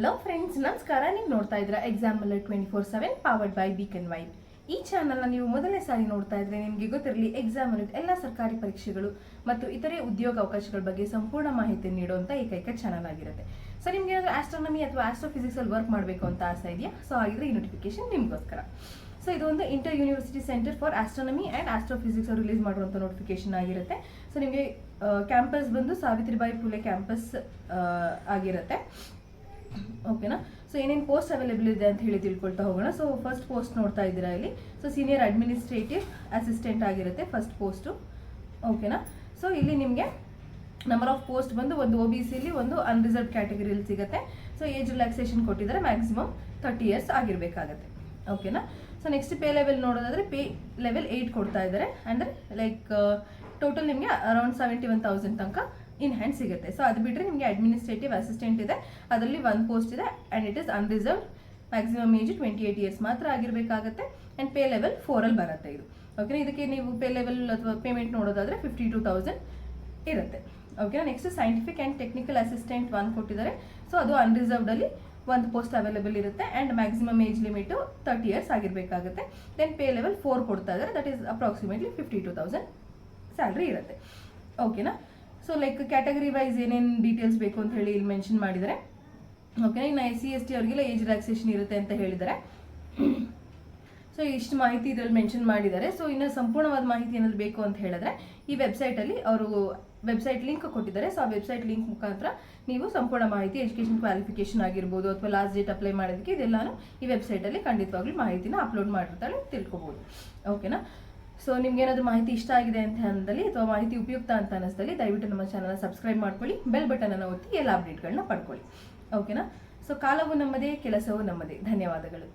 Hello friends, ನಮಸ್ಕಾರ. ನೀವು ನೋಡ್ತಾ ಇದ್ದೀರಾ exam alert 24/7 powered by beacon white. ಈ ಚಾನಲ್ನ ನೀವು ಮೊದಲನೇ ಸಾರಿ ನೋಡ್ತಾ ಇದ್ರೆ ನಿಮಗೆ ಗೊತ್ತಿರಲಿ, ಎಕ್ಸಾಮ್ ಅಲರ್ಟ್ ಎಲ್ಲ ಸರ್ಕಾರಿ ಪರೀಕ್ಷೆಗಳು ಮತ್ತು ಇತರೆ ಉದ್ಯೋಗ ಅವಕಾಶಗಳ ಬಗ್ಗೆ ಸಂಪೂರ್ಣ ಮಾಹಿತಿ ನೀಡುವಂಥ ಏಕೈಕ ಚಾನಲ್ ಆಗಿರುತ್ತೆ. ಸೊ ನಿಮ್ಗೆ ಏನಾದರೂ ಆಸ್ಟ್ರಾನಮಿ ಅಥವಾ ಆಸ್ಟ್ರೋಫಿಸಿಕ್ಸ್ ಅಲ್ಲಿ ವರ್ಕ್ ಮಾಡಬೇಕು ಅಂತ ಆಸೆ ಇದೆಯಾ? ಸೊ ಹಾಗಿದ್ರೆ ಈ ನೋಟಿಫಿಕೇಶನ್ ನಿಮಗೋಸ್ಕರ. ಸೊ ಇದು ಒಂದು inter university centre for astronomy and astrophysics ಅವರು ರಿಲೀಸ್ ಮಾಡುವಂಥ ನೋಟಿಫಿಕೇಶನ್ ಆಗಿರುತ್ತೆ. ಸೊ ನಿಮಗೆ ಕ್ಯಾಂಪಸ್ ಬಂದು ಸಾವಿತ್ರಿಬಾಯಿ ಫುಲೆ ಕ್ಯಾಂಪಸ್ ಆಗಿರುತ್ತೆ. ಓಕೆನಾ? ಸೊ ಏನೇನು ಪೋಸ್ಟ್ ಅವೈಲೇಬಲ್ ಇದೆ ಅಂತ ಹೇಳಿ ತಿಳ್ಕೊಳ್ತಾ ಹೋಗೋಣ. ಸೊ ಫಸ್ಟ್ ಪೋಸ್ಟ್ ನೋಡ್ತಾ ಇದ್ದೀರಾ ಇಲ್ಲಿ. ಸೊ ಸೀನಿಯರ್ ಅಡ್ಮಿನಿಸ್ಟ್ರೇಟಿವ್ ಅಸಿಸ್ಟೆಂಟ್ ಆಗಿರುತ್ತೆ ಫಸ್ಟ್ ಪೋಸ್ಟು. ಓಕೆನಾ? ಸೊ ಇಲ್ಲಿ ನಿಮಗೆ ನಂಬರ್ ಆಫ್ ಪೋಸ್ಟ್ ಬಂದು ಒಂದು OBCಲಿ ಒಂದು ಅನ್ರಿಸರ್ವ್ ಕ್ಯಾಟಗರಿಯಲ್ಲಿ ಸಿಗುತ್ತೆ. ಸೊ ಏಜ್ ರಿಲ್ಯಾಕ್ಸೇಷನ್ ಕೊಟ್ಟಿದ್ದಾರೆ, ಮ್ಯಾಕ್ಸಿಮಮ್ 30 years ಆಗಿರಬೇಕಾಗತ್ತೆ. ಓಕೆನಾ? ಸೊ ನೆಕ್ಸ್ಟ್ ಪೇ ಲೆವೆಲ್ ನೋಡೋದಾದ್ರೆ ಪೇ ಲೆವೆಲ್ 8 ಕೊಡ್ತಾ ಇದ್ದಾರೆ. ಅಂದರೆ ಲೈಕ್ ಟೋಟಲ್ ನಿಮಗೆ ಅರೌಂಡ್ 71,000 ತನಕ ಇನ್ ಹ್ಯಾಂಡ್ ಸಿಗುತ್ತೆ. ಸೊ ಅದು ಬಿಟ್ಟರೆ ನಿಮಗೆ ಅಡ್ಮಿನಿಸ್ಟ್ರೇಟಿವ್ ಅಸಿಸ್ಟೆಂಟ್ ಇದೆ, ಅದರಲ್ಲಿ ಒಂದು ಪೋಸ್ಟ್ ಇದೆ and it is unreserved. Maximum age 28 years ಮಾತ್ರ ಆಗಿರಬೇಕಾಗುತ್ತೆ ಆ್ಯಂಡ್ ಪೇ ಲೆವೆಲ್ 4 ಬರುತ್ತೆ ಇದು. ಓಕೆನಾ? ಇದಕ್ಕೆ ನೀವು ಪೇ ಲೆವೆಲ್ ಅಥವಾ ಪೇಮೆಂಟ್ ನೋಡೋದಾದರೆ 52,000 ಇರುತ್ತೆ. ಓಕೆನಾ? Next scientific and technical assistant 1 ಕೊಟ್ಟಿದ್ದಾರೆ. ಸೊ ಅದು ಅನ್ರಿಸರ್ವ್ಡಲ್ಲಿ ಒಂದು ಪೋಸ್ಟ್ ಅವೈಲೇಬಲ್ ಇರುತ್ತೆ and maximum age limit 30 years ಆಗಿರಬೇಕಾಗುತ್ತೆ. ದೆನ್ ಪೇ ಲೆವೆಲ್ 4 ಕೊಡ್ತಾ ಇದ್ದಾರೆ, ದಟ್ ಈಸ್ ಅಪ್ರಾಕ್ಸಿಮೇಟ್ಲಿ 52,000 ಸ್ಯಾಲ್ರಿ ಇರುತ್ತೆ. ಓಕೆನಾ? ಸೊ ಲೈಕ್ ಕ್ಯಾಟಗರಿ ವೈಸ್ ಏನೇನು ಡೀಟೇಲ್ಸ್ ಬೇಕು ಅಂತ ಹೇಳಿ ಇಲ್ಲಿ ಮೆನ್ಷನ್ ಮಾಡಿದ್ದಾರೆ. ಓಕೆನಾ? ಇನ್ನು SC/ST ಅವರಿಗೆಲ್ಲ ಏಜ್ ರಿಲ್ಯಾಕ್ಸೇಷನ್ ಇರುತ್ತೆ ಅಂತ ಹೇಳಿದ್ದಾರೆ. ಸೊ ಇಷ್ಟು ಮಾಹಿತಿ ಇದರಲ್ಲಿ ಮೆನ್ಷನ್ ಮಾಡಿದ್ದಾರೆ. ಸೊ ಇನ್ನು ಸಂಪೂರ್ಣವಾದ ಮಾಹಿತಿ ಏನಾದ್ರು ಬೇಕು ಅಂತ ಹೇಳಿದ್ರೆ ಈ ವೆಬ್ಸೈಟಲ್ಲಿ ಅವರು ವೆಬ್ಸೈಟ್ ಲಿಂಕ್ ಕೊಟ್ಟಿದ್ದಾರೆ. ಸೊ ಆ ವೆಬ್ಸೈಟ್ ಲಿಂಕ್ ಮುಖಾಂತರ ನೀವು ಸಂಪೂರ್ಣ ಮಾಹಿತಿ, ಎಜುಕೇಷನ್ ಕ್ವಾಲಿಫಿಕೇಶನ್ ಆಗಿರ್ಬೋದು ಅಥವಾ ಲಾಸ್ಟ್ ಡೇಟ್ ಅಪ್ಲೈ ಮಾಡೋದಕ್ಕೆ ಇದೆಲ್ಲಾನು ಈ ವೆಬ್ಸೈಟಲ್ಲಿ ಖಂಡಿತವಾಗ್ಲೂ ಮಾಹಿತಿನ ಅಪ್ಲೋಡ್ ಮಾಡಿರ್ತಾರೆ, ತಿಳ್ಕೊಬೋದು. ಓಕೆನಾ? ಸೊ ನಿಮ್ಗೆ ಏನಾದರೂ ಮಾಹಿತಿ ಇಷ್ಟ ಆಗಿದೆ ಅಂತ ಅಂದಲ್ಲಿ ಅಥವಾ ಮಾಹಿತಿ ಉಪಯುಕ್ತ ಅಂತ ಅನ್ನಿಸ್ದಲ್ಲಿ ದಯವಿಟ್ಟು ನಮ್ಮ ಚಾನಲ್ನ ಸಬ್ಸ್ಕ್ರೈಬ್ ಮಾಡ್ಕೊಳ್ಳಿ, ಬೆಲ್ ಬಟನನ್ನು ಒತ್ತಿ ಎಲ್ಲ ಅಪ್ಡೇಟ್ಗಳನ್ನ ಪಡ್ಕೊಳ್ಳಿ. ಓಕೆನಾ? ಸೊ ಕಾಲವು ನಮ್ಮದೇ, ಕೆಲಸವು ನಮ್ಮದೇ. ಧನ್ಯವಾದಗಳು.